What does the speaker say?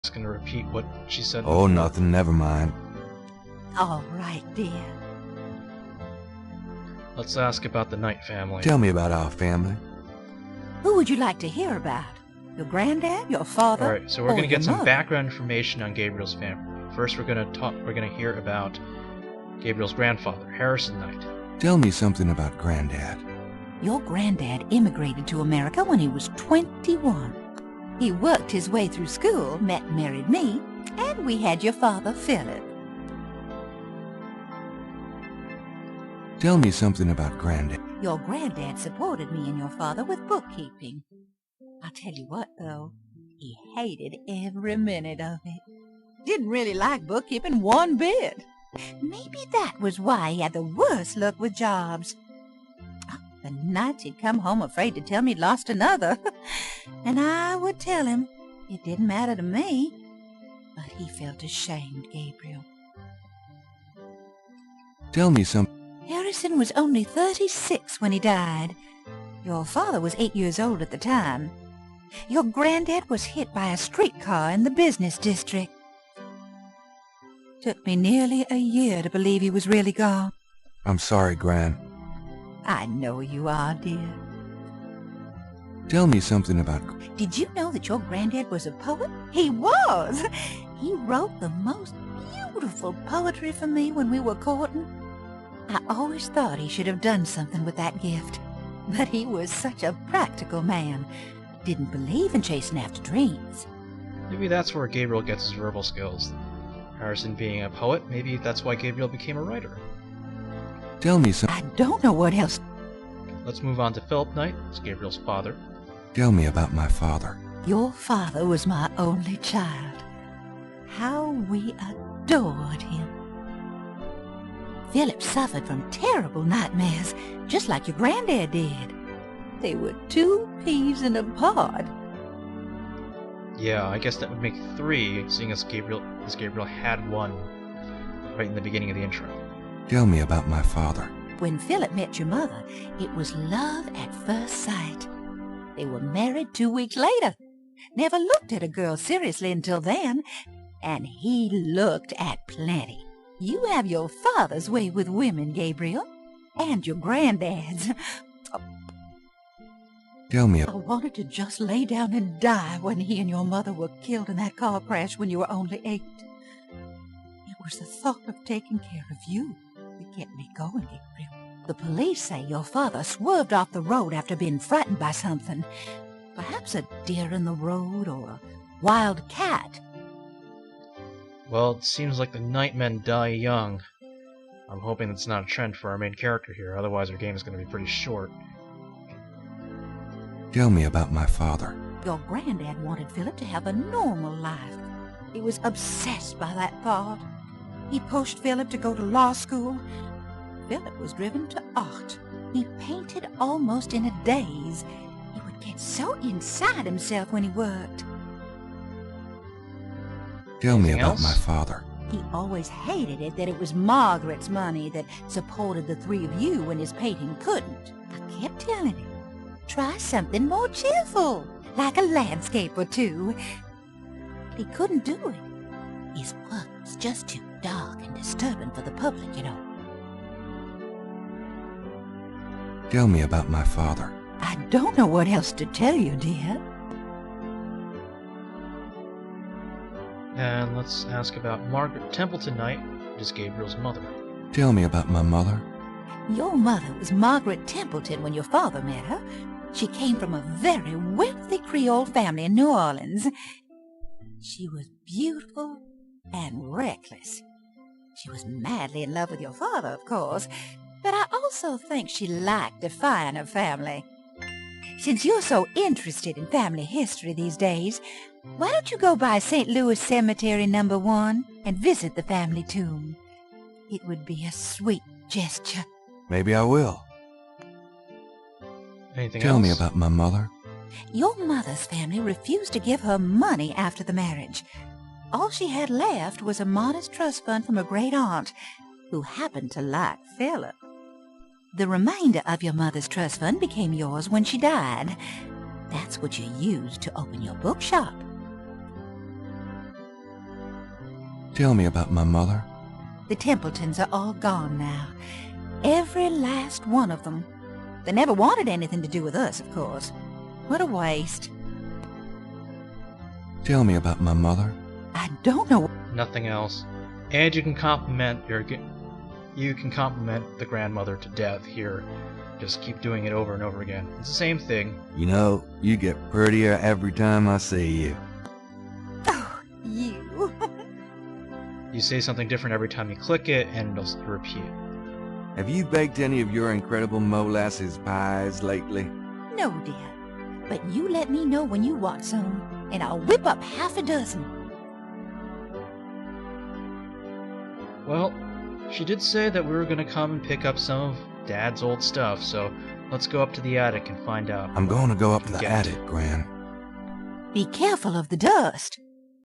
Just gonna repeat what she said Oh, before. nothing, never mind. All right, dear. Let's ask about the Knight family. Tell me about our family. Who would you like to hear about? Your granddad, your father, Alright, so we're or gonna your get some mother? background information on Gabriel's family. First, we're gonna hear about Gabriel's grandfather, Harrison Knight. Tell me something about Granddad. Your granddad immigrated to America when he was 21. He worked his way through school, met and married me, and we had your father, Philip. Tell me something about Granddad. Your granddad supported me and your father with bookkeeping. I'll tell you what, though, he hated every minute of it. Didn't really like bookkeeping one bit. Maybe that was why he had the worst luck with jobs. The nights he'd come home afraid to tell me he'd lost another. And I would tell him it didn't matter to me. But he felt ashamed, Gabriel. Tell me some. Harrison was only 36 when he died. Your father was 8 years old at the time. Your granddad was hit by a streetcar in the business district. Took me nearly a year to believe he was really gone. I'm sorry, Gran. I know you are, dear. Tell me something about. Did you know that your granddad was a poet? He was! He wrote the most beautiful poetry for me when we were courting. I always thought he should have done something with that gift. But he was such a practical man. Didn't believe in chasing after dreams. Maybe that's where Gabriel gets his verbal skills. Harrison being a poet, maybe that's why Gabriel became a writer. Tell me some. I don't know what else. Let's move on to Philip Knight, who's Gabriel's father. Tell me about my father. Your father was my only child. How we adored him. Philip suffered from terrible nightmares, just like your granddad did. They were 2 peas in a pod. Yeah, I guess that would make 3, seeing as Gabriel had one right in the beginning of the intro. Tell me about my father. When Philip met your mother, it was love at first sight. They were married 2 weeks later. Never looked at a girl seriously until then, and he looked at plenty. You have your father's way with women, Gabriel, and your granddad's. Tell me. I wanted to just lay down and die when he and your mother were killed in that car crash when you were only 8. It was the thought of taking care of you that kept me going, Gabriel. The police say your father swerved off the road after being frightened by something. Perhaps a deer in the road or a wild cat. Well, it seems like the Nightmen die young. I'm hoping that's not a trend for our main character here, otherwise our game is going to be pretty short. Tell me about my father. Your granddad wanted Philip to have a normal life. He was obsessed by that thought. He pushed Philip to go to law school. Philip was driven to art. He painted almost in a daze. He would get so inside himself when he worked. Tell me Anything about else? my father. He always hated it that it was Margaret's money that supported the 3 of you when his painting couldn't. I kept telling him, try something more cheerful, like a landscape or 2. He couldn't do it. His work was just too dark and disturbing for the public, you know. Tell me about my father. I don't know what else to tell you, dear. And let's ask about Margaret Templeton Knight, which is Gabriel's mother. Tell me about my mother. Your mother was Margaret Templeton when your father met her. She came from a very wealthy Creole family in New Orleans. She was beautiful and reckless. She was madly in love with your father, of course, but I also think she liked defying her family. Since you're so interested in family history these days, why don't you go by St. Louis Cemetery No. 1 and visit the family tomb? It would be a sweet gesture. Maybe I will. Anything Tell else? me about my mother. Your mother's family refused to give her money after the marriage. All she had left was a modest trust fund from her great-aunt, who happened to like Philip. The remainder of your mother's trust fund became yours when she died. That's what you used to open your bookshop. Tell me about my mother. The Templetons are all gone now. Every last one of them. They never wanted anything to do with us, of course. What a waste. Tell me about my mother. I don't know. Nothing else. And you can compliment the grandmother to death here. Just keep doing it over and over again. It's the same thing. You know, you get prettier every time I see you. Oh, you. You say something different every time you click it, and it'll repeat. Have you baked any of your incredible molasses pies lately? No, dear. But you let me know when you want some, and I'll whip up half a dozen. Well, she did say that we were going to come and pick up some of Dad's old stuff, so let's go up to the attic and find out. I'm going to go up to the Get attic, Gran. Be careful of the dust.